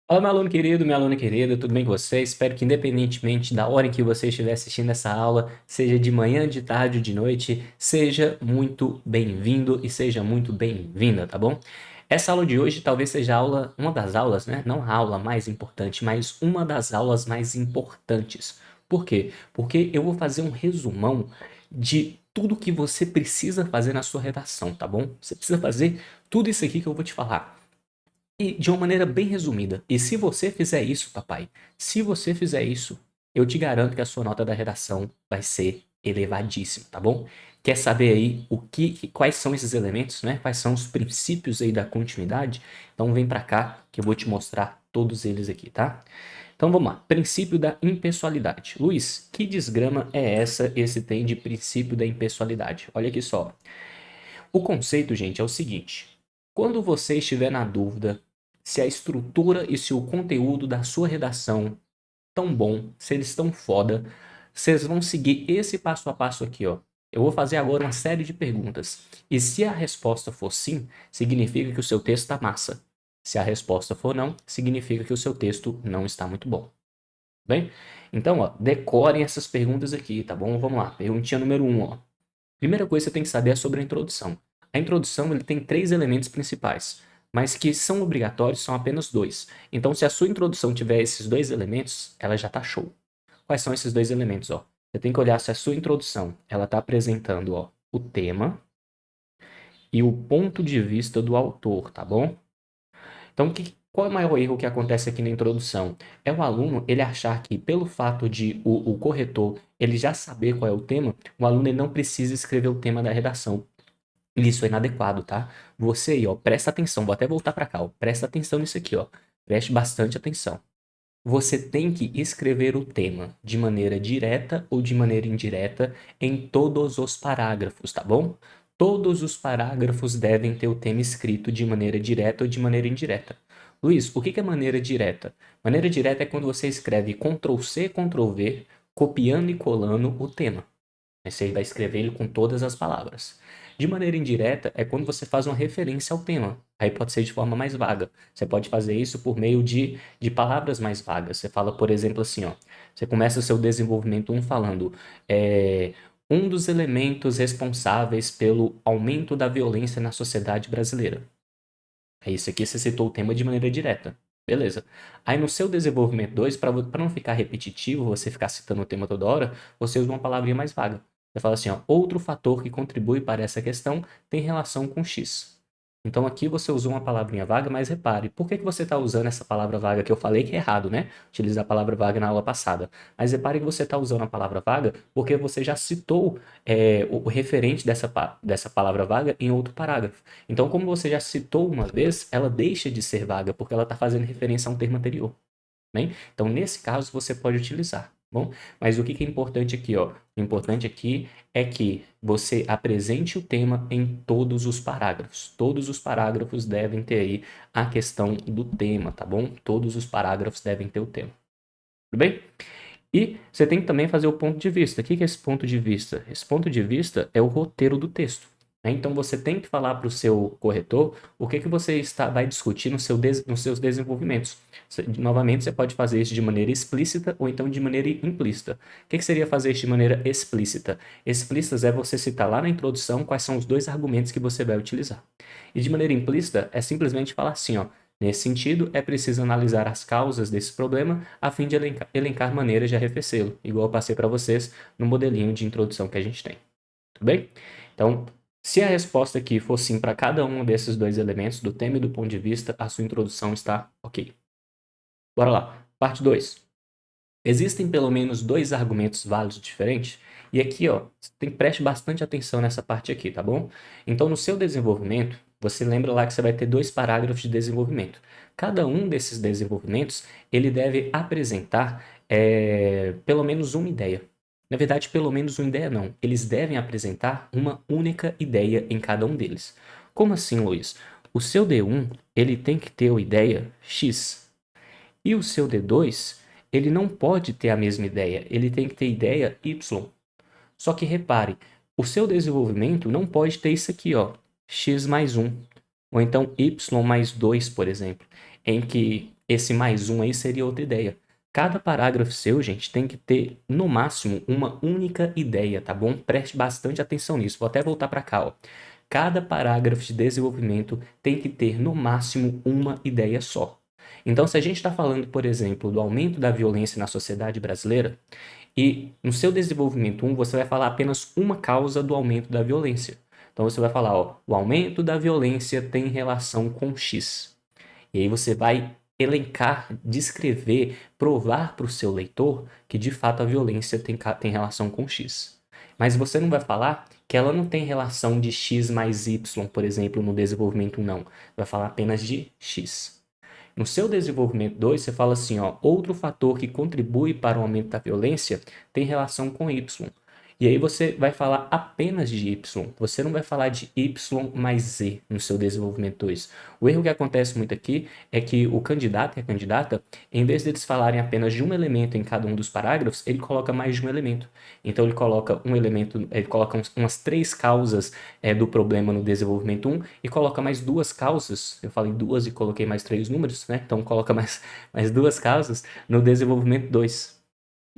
Fala, meu aluno querido, minha aluna querida, tudo bem com você? Espero que independentemente da hora em que você estiver assistindo essa aula, seja de manhã, de tarde ou de noite, seja muito bem-vindo e seja muito bem-vinda, tá bom? Essa aula de hoje talvez seja a aula, uma das aulas, né? Não a aula mais importante, mas uma das aulas mais importantes. Por quê? Porque eu vou fazer um resumão de tudo que você precisa fazer na sua redação, tá bom? Você precisa fazer tudo isso aqui que eu vou te falar. E de uma maneira bem resumida. E se você fizer isso, papai, se você fizer isso, eu te garanto que a sua nota da redação vai ser elevadíssima, tá bom? Quer saber aí quais são esses elementos, né? Quais são os princípios aí da continuidade? Então vem pra cá que eu vou te mostrar todos eles aqui, tá? Então vamos lá. Princípio da impessoalidade. Luiz, que desgrama é essa, esse tem de princípio da impessoalidade? Olha aqui só. O conceito, gente, é o seguinte: quando você estiver na dúvida se a estrutura e se o conteúdo da sua redação tão bom, se eles estão foda, vocês vão seguir esse passo a passo aqui, ó. Eu vou fazer agora uma série de perguntas. E se a resposta for sim, significa que o seu texto está massa. Se a resposta for não, significa que o seu texto não está muito bom. Bem? Então, ó, decorem essas perguntas aqui, tá bom? Vamos lá. Perguntinha número 1, ó. Primeira coisa que você tem que saber é sobre a introdução. A introdução ele tem três elementos principais, mas que são obrigatórios são apenas dois. Então, se a sua introdução tiver esses dois elementos, ela já está show. Quais são esses dois elementos? Ó? Você tem que olhar se a sua introdução ela está apresentando ó, o tema e o ponto de vista do autor, tá bom? Então, qual é o maior erro que acontece aqui na introdução? É o aluno ele achar que, pelo fato de o corretor ele já saber qual é o tema, o aluno ele não precisa escrever o tema da redação. Isso é inadequado, tá? Você aí, ó, presta atenção, vou até voltar para cá, ó, presta atenção nisso aqui, ó. Preste bastante atenção. Você tem que escrever o tema de maneira direta ou de maneira indireta em todos os parágrafos, tá bom? Todos os parágrafos devem ter o tema escrito de maneira direta ou de maneira indireta. Luiz, o que é maneira direta? Maneira direta é quando você escreve Ctrl+C, Ctrl+V, copiando e colando o tema. Você vai escrever ele com todas as palavras. De maneira indireta é quando você faz uma referência ao tema. Aí pode ser de forma mais vaga. Você pode fazer isso por meio de palavras mais vagas. Você fala, por exemplo, assim, ó. Você começa o seu desenvolvimento falando um dos elementos responsáveis pelo aumento da violência na sociedade brasileira. É isso aqui, você citou o tema de maneira direta. Beleza. Aí no seu desenvolvimento 2, para não ficar repetitivo, você ficar citando o tema toda hora, você usa uma palavrinha mais vaga. Você fala assim, ó, outro fator que contribui para essa questão tem relação com X. Então aqui você usou uma palavrinha vaga, mas repare, por que você está usando essa palavra vaga que eu falei que é errado, né? Utilizar a palavra vaga na aula passada. Mas repare que você está usando a palavra vaga porque você já citou o referente dessa palavra vaga em outro parágrafo. Então, como você já citou uma vez, ela deixa de ser vaga porque ela está fazendo referência a um termo anterior. Bem? Então, nesse caso, você pode utilizar. Bom, mas o que é importante aqui, ó? O importante aqui é que você apresente o tema em todos os parágrafos. Todos os parágrafos devem ter aí a questão do tema, tá bom? Todos os parágrafos devem ter o tema. Tudo bem? E você tem que também fazer o ponto de vista. O que é esse ponto de vista? Esse ponto de vista é o roteiro do texto. Né? Então você tem que falar para o seu corretor o que você vai discutir nos seus desenvolvimentos. Novamente, você pode fazer isso de maneira explícita ou então de maneira implícita. O que seria fazer isso de maneira explícita? Explícitas é você citar lá na introdução quais são os dois argumentos que você vai utilizar. E de maneira implícita é simplesmente falar assim, ó. Nesse sentido, é preciso analisar as causas desse problema a fim de elencar maneiras de arrefecê-lo, igual eu passei para vocês no modelinho de introdução que a gente tem. Tudo bem? Então, se a resposta aqui for sim para cada um desses dois elementos, do tema e do ponto de vista, a sua introdução está ok. Bora lá. Parte 2. Existem pelo menos dois argumentos válidos diferentes? E aqui, ó, preste bastante atenção nessa parte aqui, tá bom? Então, no seu desenvolvimento, você lembra lá que você vai ter dois parágrafos de desenvolvimento. Cada um desses desenvolvimentos, ele deve apresentar pelo menos uma ideia. Na verdade, pelo menos uma ideia não. Eles devem apresentar uma única ideia em cada um deles. Como assim, Luiz? O seu D1, ele tem que ter a ideia X. E o seu D2, ele não pode ter a mesma ideia, ele tem que ter ideia Y. Só que repare, o seu desenvolvimento não pode ter isso aqui, ó, x mais 1, ou então y mais 2, por exemplo, em que Esse mais um aí seria outra ideia. Cada parágrafo seu, gente, tem que ter, no máximo, uma única ideia, tá bom? Preste bastante atenção nisso. Vou até voltar para cá, ó. Cada parágrafo de desenvolvimento tem que ter, no máximo, uma ideia só. Então, se a gente está falando, por exemplo, do aumento da violência na sociedade brasileira, e no seu desenvolvimento 1, você vai falar apenas uma causa do aumento da violência. Então, você vai falar, ó, o aumento da violência tem relação com X. E aí você vai elencar, descrever, provar para o seu leitor que de fato a violência tem relação com X. Mas você não vai falar que ela não tem relação de X mais Y, por exemplo, no desenvolvimento não. Vai falar apenas de X. No seu desenvolvimento 2, você fala assim, ó, outro fator que contribui para o aumento da violência tem relação com Y. E aí você vai falar apenas de Y. Você não vai falar de Y mais Z no seu desenvolvimento 2. O erro que acontece muito aqui é que o candidato e a candidata, em vez de eles falarem apenas de um elemento em cada um dos parágrafos, ele coloca mais de um elemento. Então ele coloca um elemento, ele coloca umas 3 causas do problema no desenvolvimento 1 e coloca mais 2 causas. Eu falei 2 e coloquei mais 3 números, né? Então coloca mais 2 causas no desenvolvimento 2.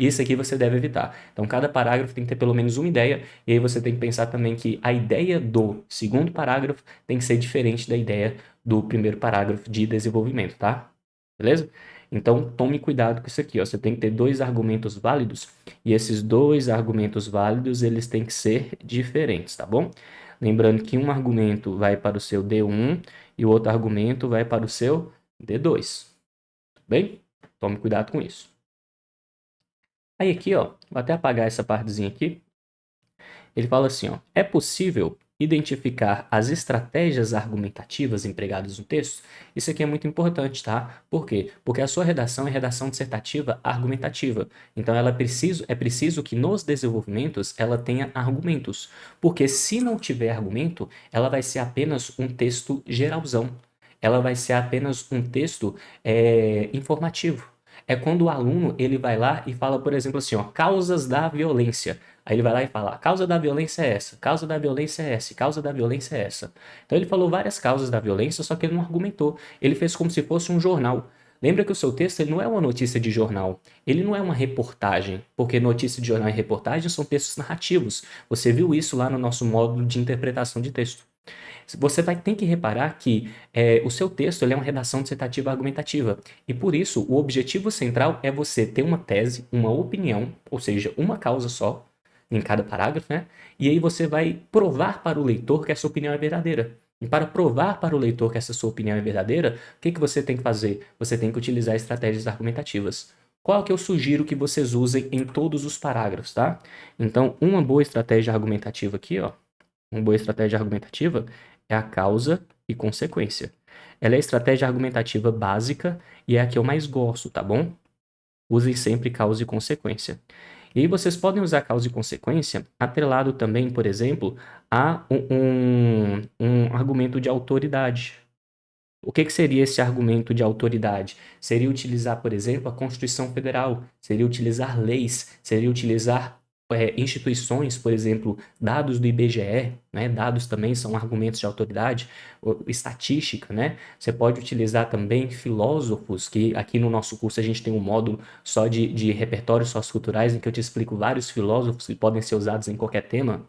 Isso aqui você deve evitar. Então, cada parágrafo tem que ter pelo menos uma ideia, e aí você tem que pensar também que a ideia do segundo parágrafo tem que ser diferente da ideia do primeiro parágrafo de desenvolvimento, tá? Beleza? Então, tome cuidado com isso aqui, ó. Você tem que ter 2 argumentos válidos, e esses 2 argumentos válidos, eles têm que ser diferentes, tá bom? Lembrando que um argumento vai para o seu D1 e o outro argumento vai para o seu D2. Tudo bem? Tome cuidado com isso. Aí aqui, ó, vou até apagar essa partezinha aqui. Ele fala assim, ó, é possível identificar as estratégias argumentativas empregadas no texto? Isso aqui é muito importante, tá? Por quê? Porque a sua redação é redação dissertativa argumentativa. Então é preciso que nos desenvolvimentos ela tenha argumentos. Porque se não tiver argumento, ela vai ser apenas um texto geralzão. Ela vai ser apenas um texto informativo. É quando o aluno ele vai lá e fala, por exemplo, assim, ó, causas da violência. Aí ele vai lá e fala, a causa da violência é essa, causa da violência é essa, causa da violência é essa. Então ele falou várias causas da violência, só que ele não argumentou. Ele fez como se fosse um jornal. Lembra que o seu texto ele não é uma notícia de jornal, ele não é uma reportagem, porque notícia de jornal e reportagem são textos narrativos. Você viu isso lá no nosso módulo de interpretação de texto. Você tem que reparar que o seu texto ele é uma redação dissertativa argumentativa. E por isso, o objetivo central é você ter uma tese, uma opinião, ou seja, uma causa só, em cada parágrafo, né? E aí você vai provar para o leitor que essa opinião é verdadeira. E para provar para o leitor que essa sua opinião é verdadeira, o que você tem que fazer? Você tem que utilizar estratégias argumentativas. Qual que eu sugiro que vocês usem em todos os parágrafos, tá? Então, uma boa estratégia argumentativa aqui, ó, uma boa estratégia argumentativa é a causa e consequência. Ela é a estratégia argumentativa básica e é a que eu mais gosto, tá bom? Usem sempre causa e consequência. E aí vocês podem usar causa e consequência atrelado também, por exemplo, a um argumento de autoridade. O que seria esse argumento de autoridade? Seria utilizar, por exemplo, a Constituição Federal, seria utilizar leis, seria utilizar instituições, por exemplo, dados do IBGE, né? Dados também são argumentos de autoridade, estatística, né? Você pode utilizar também filósofos, que aqui no nosso curso a gente tem um módulo só de repertórios socioculturais, em que eu te explico vários filósofos que podem ser usados em qualquer tema.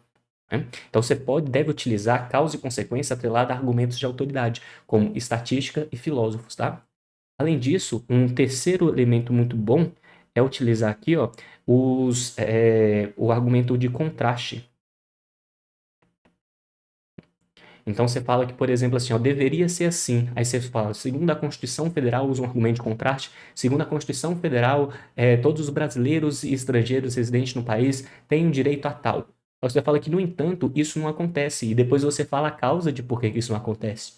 Né? Então você deve utilizar causa e consequência atrelada a argumentos de autoridade, como estatística e filósofos, tá? Além disso, um terceiro elemento muito bom é utilizar aqui, ó, o argumento de contraste. Então você fala que, por exemplo, assim, ó, deveria ser assim. Aí você fala, segundo a Constituição Federal, usa um argumento de contraste. Segundo a Constituição Federal, todos os brasileiros e estrangeiros residentes no país têm o direito a tal. Aí você fala que, no entanto, isso não acontece. E depois você fala a causa de por que isso não acontece.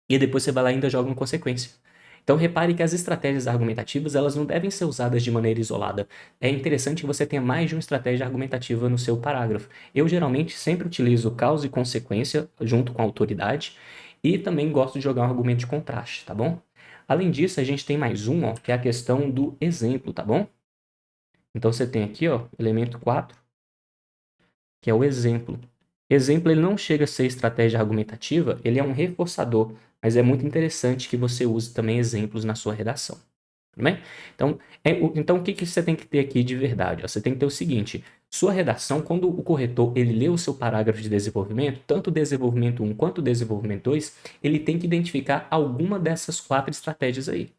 E depois você vai lá e ainda joga uma consequência. Então repare que as estratégias argumentativas elas não devem ser usadas de maneira isolada. É interessante que você tenha mais de uma estratégia argumentativa no seu parágrafo. Eu geralmente sempre utilizo causa e consequência junto com a autoridade e também gosto de jogar um argumento de contraste, tá bom? Além disso, a gente tem mais um, ó, que é a questão do exemplo, tá bom? Então você tem aqui, ó, elemento 4, que é o exemplo. Exemplo, ele não chega a ser estratégia argumentativa, ele é um reforçador, mas é muito interessante que você use também exemplos na sua redação. tudo bem? Então o que que você tem que ter aqui de verdade? Ó? Você tem que ter o seguinte, sua redação, quando o corretor ele lê o seu parágrafo de desenvolvimento, tanto o desenvolvimento 1 quanto o desenvolvimento 2, ele tem que identificar alguma dessas 4 estratégias aí.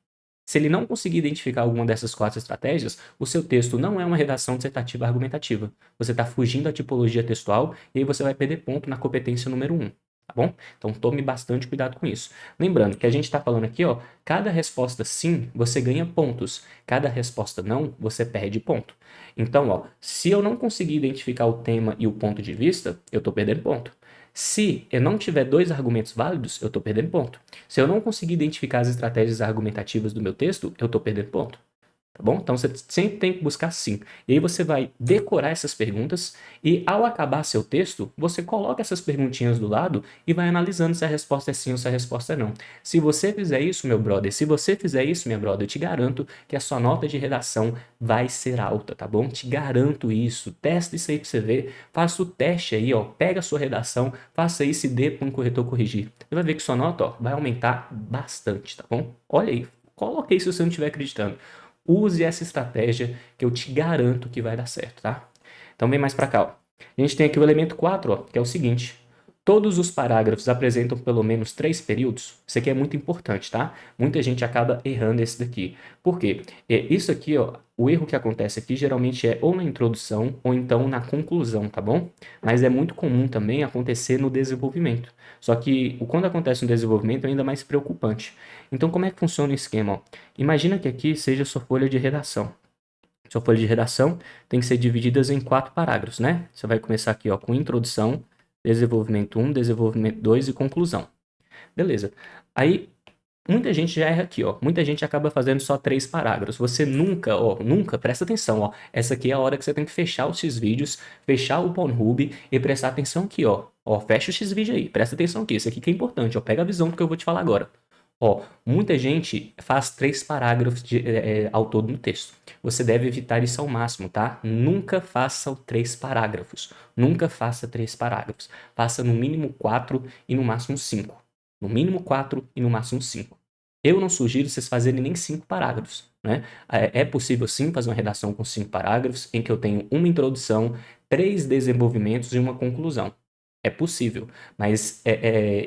Se ele não conseguir identificar alguma dessas 4 estratégias, o seu texto não é uma redação dissertativa argumentativa. Você está fugindo da tipologia textual e aí você vai perder ponto na competência número 1. Tá bom? Então tome bastante cuidado com isso. Lembrando que a gente está falando aqui, ó, cada resposta sim, você ganha pontos. Cada resposta não, você perde ponto. Então, ó, se eu não conseguir identificar o tema e o ponto de vista, eu estou perdendo ponto. Se eu não tiver 2 argumentos válidos, eu estou perdendo ponto. Se eu não conseguir identificar as estratégias argumentativas do meu texto, eu estou perdendo ponto. Tá bom? Então você sempre tem que buscar sim. E aí você vai decorar essas perguntas e ao acabar seu texto, você coloca essas perguntinhas do lado e vai analisando se a resposta é sim ou se a resposta é não. Se você fizer isso, meu brother, se você fizer isso, minha brother, eu te garanto que a sua nota de redação vai ser alta, tá bom? Te garanto isso. Testa isso aí pra você ver. Faça o teste aí, ó. Pega a sua redação, faça isso e dê para um corretor corrigir. Você vai ver que sua nota, ó, vai aumentar bastante, tá bom? Olha aí. Coloque aí se você não estiver acreditando. Use essa estratégia que eu te garanto que vai dar certo, tá? Então vem mais para cá, ó. A gente tem aqui o elemento 4, ó, que é o seguinte. Todos os parágrafos apresentam pelo menos 3 períodos. Isso aqui é muito importante, tá? Muita gente acaba errando esse daqui. Por quê? Isso aqui, ó, o erro que acontece aqui geralmente é ou na introdução ou então na conclusão, tá bom? Mas é muito comum também acontecer no desenvolvimento. Só que quando acontece no desenvolvimento é ainda mais preocupante. Então como é que funciona o esquema? Ó? Imagina que aqui seja a sua folha de redação. Sua folha de redação tem que ser dividida em 4 parágrafos, né? Você vai começar aqui ó, com introdução, desenvolvimento 1, desenvolvimento 2 e conclusão. Beleza. Aí, muita gente já erra aqui, ó. Muita gente acaba fazendo só 3 parágrafos. Você nunca, ó, nunca, presta atenção, ó. Essa aqui é a hora que você tem que fechar os X-Vídeos, fechar o Pornhub e prestar atenção aqui, ó. Ó, fecha o X-Vídeo aí, presta atenção aqui. Isso aqui que é importante, ó. Pega a visão do que eu vou te falar agora. Ó, muita gente faz 3 parágrafos ao todo no texto. Você deve evitar isso ao máximo, tá? Nunca faça 3 parágrafos. Nunca faça 3 parágrafos. Faça no mínimo 4 e no máximo 5. No mínimo 4 e no máximo 5. Eu não sugiro vocês fazerem nem 5 parágrafos, né? É possível sim fazer uma redação com 5 parágrafos, em que eu tenho uma introdução, 3 desenvolvimentos e uma conclusão. É possível, mas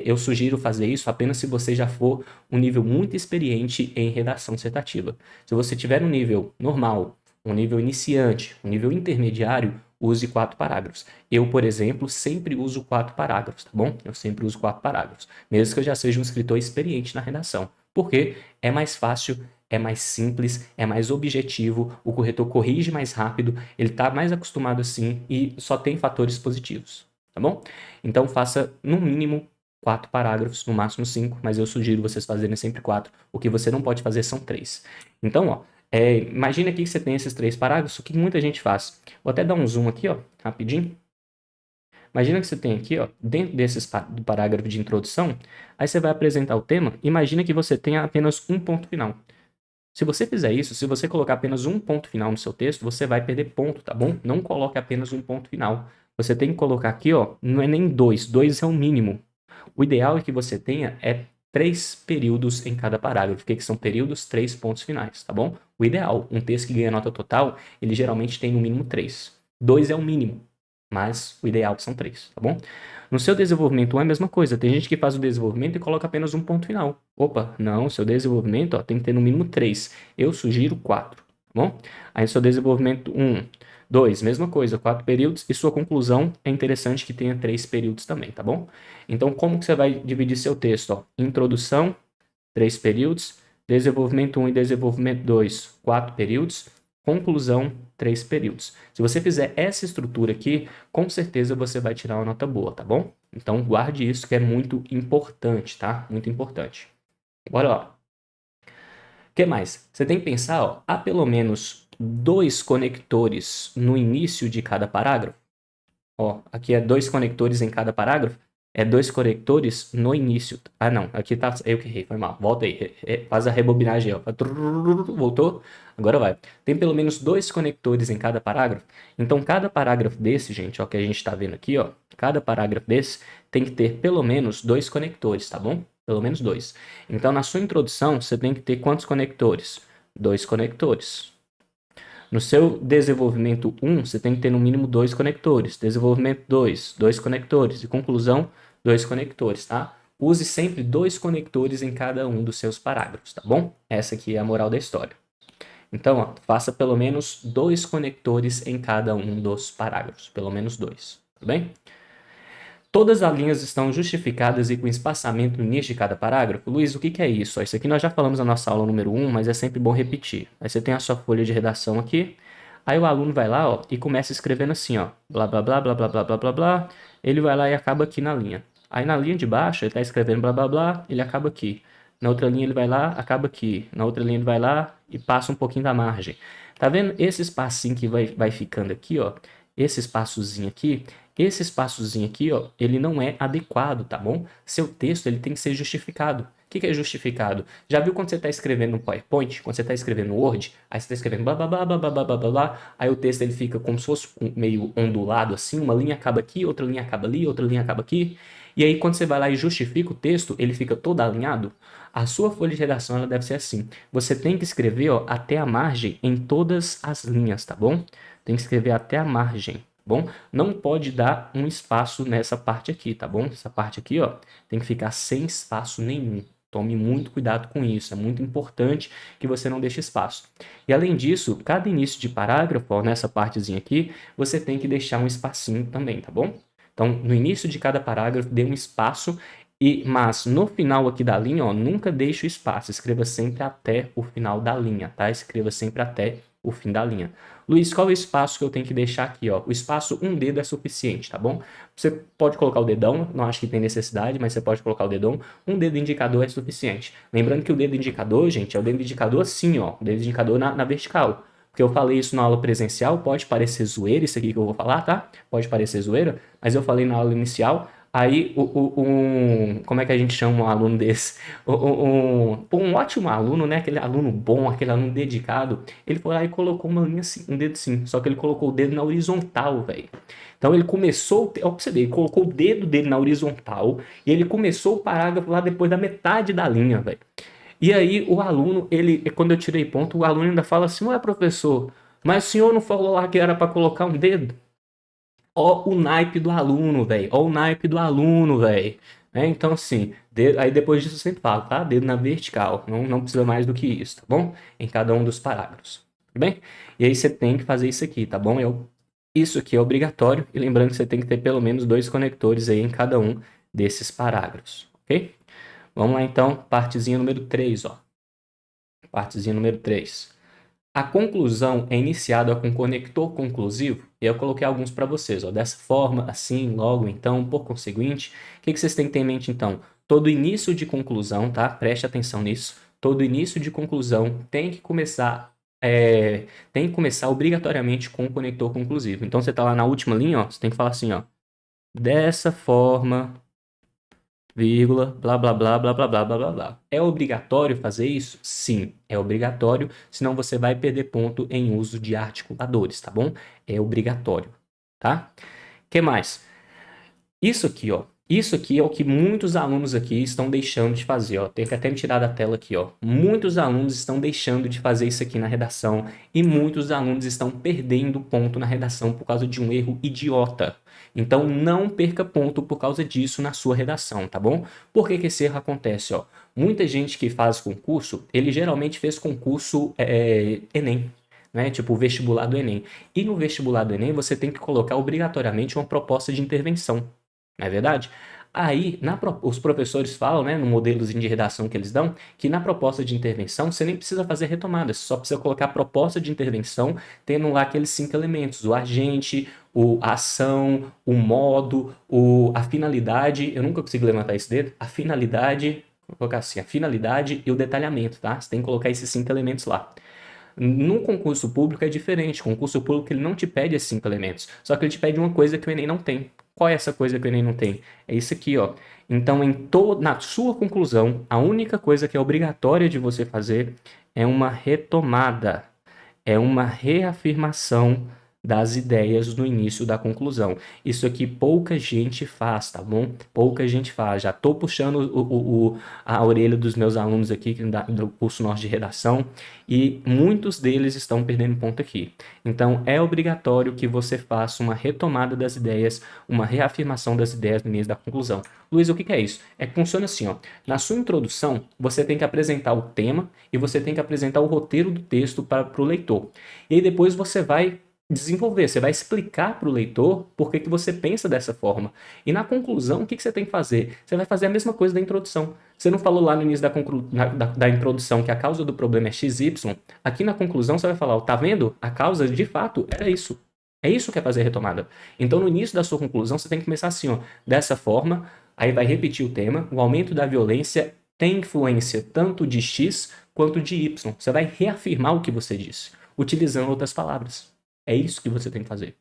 eu sugiro fazer isso apenas se você já for um nível muito experiente em redação dissertativa. Se você tiver um nível normal, um nível iniciante, um nível intermediário, use 4 parágrafos. Eu, por exemplo, sempre uso 4 parágrafos, tá bom? Eu sempre uso 4 parágrafos, mesmo que eu já seja um escritor experiente na redação. Porque é mais fácil, é mais simples, é mais objetivo, o corretor corrige mais rápido, ele está mais acostumado assim e só tem fatores positivos. Tá bom? Então faça no mínimo 4 parágrafos, no máximo 5, mas eu sugiro vocês fazerem sempre 4. O que você não pode fazer são 3. Então, ó, imagina aqui que você tem esses 3 parágrafos, o que muita gente faz. Vou até dar um zoom aqui, ó, rapidinho. Imagina que você tem aqui, ó, dentro do parágrafo de introdução, aí você vai apresentar o tema, imagina que você tenha apenas um ponto final. Se você fizer isso, se você colocar apenas um ponto final no seu texto, você vai perder ponto, tá bom? Não coloque apenas um ponto final. Você tem que colocar aqui, ó, não é nem 2, 2 é o mínimo. O ideal é que você tenha 3 períodos em cada parágrafo. O que são períodos? 3 pontos finais, tá bom? O ideal, um texto que ganha nota total, ele geralmente tem no mínimo 3. 2 é o mínimo, mas o ideal são 3, tá bom? No seu desenvolvimento é a mesma coisa. Tem gente que faz o desenvolvimento e coloca apenas um ponto final. Opa, não, seu desenvolvimento ó, tem que ter no mínimo 3. Eu sugiro 4, tá bom? Aí seu desenvolvimento 1, 2, mesma coisa, 4 períodos. E sua conclusão é interessante que tenha 3 períodos também, tá bom? Então, como que você vai dividir seu texto? Ó? Introdução, 3 períodos. Desenvolvimento 1 e desenvolvimento 2, 4 períodos. Conclusão, 3 períodos. Se você fizer essa estrutura aqui, com certeza você vai tirar uma nota boa, tá bom? Então guarde isso que é muito importante, tá? Muito importante. Bora lá. O que mais? Você tem que pensar, ó, há pelo menos 2 conectores no início de cada parágrafo. Ó, aqui é 2 conectores em cada parágrafo. É 2 conectores no início. Ah, não. Aqui tá. Eu que errei, foi mal. Volta aí. Faz a rebobinagem, ó. Voltou? Agora vai. Tem pelo menos 2 conectores em cada parágrafo. Então, cada parágrafo desse, gente, ó, que a gente tá vendo aqui, ó. Cada parágrafo desse tem que ter pelo menos 2 conectores, tá bom? Pelo menos 2. Então, na sua introdução, você tem que ter quantos conectores? 2 conectores. No seu desenvolvimento 1, você tem que ter no mínimo 2 conectores. Desenvolvimento 2, 2 conectores. E conclusão, 2 conectores, tá? Use sempre 2 conectores em cada um dos seus parágrafos, tá bom? Essa aqui é a moral da história. Então, ó, faça pelo menos 2 conectores em cada um dos parágrafos. Pelo menos 2, tudo bem? Todas as linhas estão justificadas e com espaçamento no início de cada parágrafo? Luiz, o que é isso? Isso aqui nós já falamos na nossa aula número 1, mas é sempre bom repetir. Aí você tem a sua folha de redação aqui, aí o aluno vai lá, ó, e começa escrevendo assim, ó, blá, blá, blá, blá, blá, blá, blá, blá, blá, ele vai lá e acaba aqui na linha. Aí na linha de baixo, ele está escrevendo blá, blá, blá, ele acaba aqui. Na outra linha ele vai lá, acaba aqui. Na outra linha ele vai lá e passa um pouquinho da margem. Tá vendo esse espacinho que vai ficando aqui, ó? Esse espaçozinho aqui, ó, ele não é adequado, tá bom? Seu texto, ele tem que ser justificado. O que é justificado? Já viu quando você está escrevendo no PowerPoint, quando você está escrevendo no Word, aí você está escrevendo blá, blá, blá, blá, blá, blá, blá, blá, blá, aí o texto ele fica como se fosse meio ondulado assim, uma linha acaba aqui, outra linha acaba ali, outra linha acaba aqui, e aí quando você vai lá e justifica o texto, ele fica todo alinhado. A sua folha de redação, ela deve ser assim. Você tem que escrever, ó, até a margem em todas as linhas, tá bom? Tem que escrever até a margem. Bom, não pode dar um espaço nessa parte aqui, tá bom? Essa parte aqui, ó, tem que ficar sem espaço nenhum. Tome muito cuidado com isso, é muito importante que você não deixe espaço. E além disso, cada início de parágrafo, ó, nessa partezinha aqui, você tem que deixar um espacinho também, tá bom? Então, no início de cada parágrafo, dê um espaço, mas no final aqui da linha, ó, nunca deixe o espaço, escreva sempre até o final da linha, tá? Escreva sempre até o fim da linha. Luiz, qual é o espaço que eu tenho que deixar aqui, ó? O espaço um dedo é suficiente, tá bom? Você pode colocar o dedão, não acho que tem necessidade, mas você pode colocar o dedão. Um dedo indicador é suficiente. Lembrando que o dedo indicador, gente, é o dedo indicador assim, ó. O dedo indicador na vertical. Porque eu falei isso na aula presencial, pode parecer zoeira isso aqui que eu vou falar, tá? Pode parecer zoeira, mas eu falei na aula inicial. Aí, como é que a gente chama um aluno desse? Um ótimo aluno, né? Aquele aluno bom, aquele aluno dedicado. Ele foi lá e colocou uma linha assim, um dedo assim. Só que ele colocou o dedo na horizontal, velho. Então ele começou, ó, pra você ver, ele colocou o dedo dele na horizontal e ele começou o parágrafo lá depois da metade da linha, velho. E aí o aluno, quando eu tirei ponto, o aluno ainda fala assim: ué, professor, mas o senhor não falou lá que era para colocar um dedo? Ó o naipe do aluno, velho. Ó o naipe do aluno, velho. Então, assim, aí depois disso eu sempre falo, tá? Dedo na vertical. Não precisa mais do que isso, tá bom? Em cada um dos parágrafos. Tudo bem? E aí você tem que fazer isso aqui, tá bom? Isso aqui é obrigatório. E lembrando que você tem que ter pelo menos 2 conectores aí em cada um desses parágrafos, ok? Vamos lá então, partezinha número 3, ó. Partezinha número 3. A conclusão é iniciada com conector conclusivo, e eu coloquei alguns para vocês, ó, dessa forma, assim, logo, então, por conseguinte. O que vocês têm que ter em mente, então? Todo início de conclusão, tá? Preste atenção nisso. Todo início de conclusão tem que começar obrigatoriamente com o conector conclusivo. Então, você está lá na última linha, ó, você tem que falar assim, ó, dessa forma, vírgula, blá, blá, blá, blá, blá, blá, blá, blá, blá. É obrigatório fazer isso? Sim, é obrigatório, senão você vai perder ponto em uso de articuladores, tá bom? É obrigatório, tá? Que mais? Isso aqui, ó. Isso aqui é o que muitos alunos aqui estão deixando de fazer, ó. Tem que até me tirar da tela aqui, ó. Muitos alunos estão deixando de fazer isso aqui na redação e muitos alunos estão perdendo ponto na redação por causa de um erro idiota. Então, não perca ponto por causa disso na sua redação, tá bom? Por que esse erro acontece, ó? Muita gente que faz concurso, ele geralmente fez concurso Enem, né? Tipo o vestibular do Enem. E no vestibular do Enem, você tem que colocar obrigatoriamente uma proposta de intervenção. Não é verdade? Aí, os professores falam, né, no modelozinho de redação que eles dão, que na proposta de intervenção você nem precisa fazer retomadas, só precisa colocar a proposta de intervenção, tendo lá aqueles 5 elementos: o agente, a ação, o modo, a finalidade. Eu nunca consigo levantar esse dedo. A finalidade, vou colocar assim, a finalidade e o detalhamento, tá? Você tem que colocar esses 5 elementos lá. No concurso público é diferente. O concurso público ele não te pede esses 5 elementos, só que ele te pede uma coisa que o Enem não tem. Qual é essa coisa que o Enem não tem? É isso aqui, ó. Então, na sua conclusão, a única coisa que é obrigatória de você fazer é uma retomada, é uma reafirmação das ideias no início da conclusão. Isso aqui pouca gente faz, tá bom? Pouca gente faz. Já tô puxando a orelha dos meus alunos aqui do curso nosso de redação e muitos deles estão perdendo ponto aqui. Então, é obrigatório que você faça uma retomada das ideias, uma reafirmação das ideias no início da conclusão. Luiz, o que é isso? É que funciona assim, ó. Na sua introdução, você tem que apresentar o tema e você tem que apresentar o roteiro do texto para o leitor. E aí depois você vai desenvolver, você vai explicar para o leitor por que você pensa dessa forma. E na conclusão, o que você tem que fazer? Você vai fazer a mesma coisa da introdução. Você não falou lá no início da introdução que a causa do problema é XY? Aqui na conclusão você vai falar, tá vendo? A causa, de fato, era isso. É isso que é fazer retomada. Então, no início da sua conclusão, você tem que começar assim, ó, dessa forma, aí vai repetir o tema, o aumento da violência tem influência tanto de X quanto de Y. Você vai reafirmar o que você disse, utilizando outras palavras. É isso que você tem que fazer.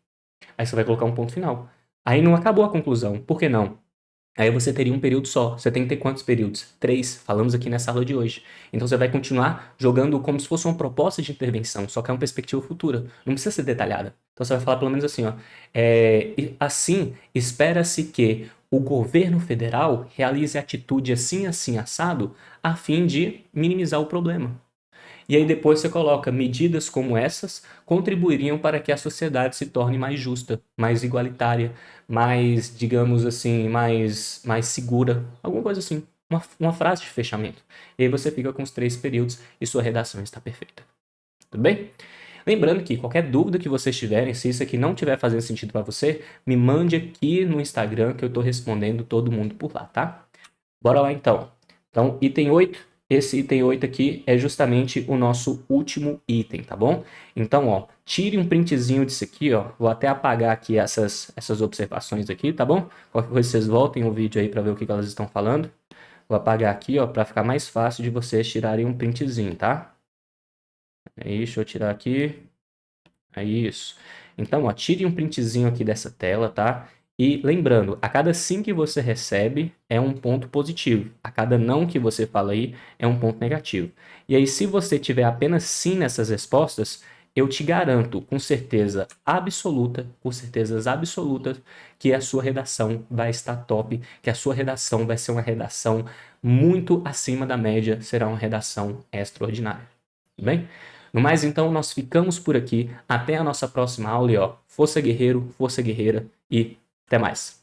Aí você vai colocar um ponto final. Aí não acabou a conclusão. Por que não? Aí você teria um período só. Você tem que ter quantos períodos? 3. Falamos aqui nessa aula de hoje. Então você vai continuar jogando como se fosse uma proposta de intervenção, só que é uma perspectiva futura. Não precisa ser detalhada. Então você vai falar pelo menos assim, ó. Assim, espera-se que o governo federal realize atitude assim, assim, assado, a fim de minimizar o problema. E aí depois você coloca medidas como essas contribuiriam para que a sociedade se torne mais justa, mais igualitária, mais, digamos assim, mais segura, alguma coisa assim. Uma frase de fechamento. E aí você fica com os 3 períodos e sua redação está perfeita. Tudo bem? Lembrando que qualquer dúvida que vocês tiverem, se isso aqui não estiver fazendo sentido para você, me mande aqui no Instagram que eu estou respondendo todo mundo por lá, tá? Bora lá então. Então, item 8. Esse item 8 aqui é justamente o nosso último item, tá bom? Então, ó, tire um printzinho disso aqui, ó. Vou até apagar aqui essas observações aqui, tá bom? Qualquer coisa vocês voltem o vídeo aí para ver o que elas estão falando. Vou apagar aqui, ó, para ficar mais fácil de vocês tirarem um printzinho, tá? Aí, deixa eu tirar aqui. É isso. Então, ó, tire um printzinho aqui dessa tela, tá? E lembrando, a cada sim que você recebe é um ponto positivo. A cada não que você fala aí é um ponto negativo. E aí, se você tiver apenas sim nessas respostas, eu te garanto com certeza absoluta, com certezas absolutas, que a sua redação vai estar top, que a sua redação vai ser uma redação muito acima da média, será uma redação extraordinária. Tudo bem? No mais, então, nós ficamos por aqui. Até a nossa próxima aula e, ó, força guerreiro, força guerreira e até mais.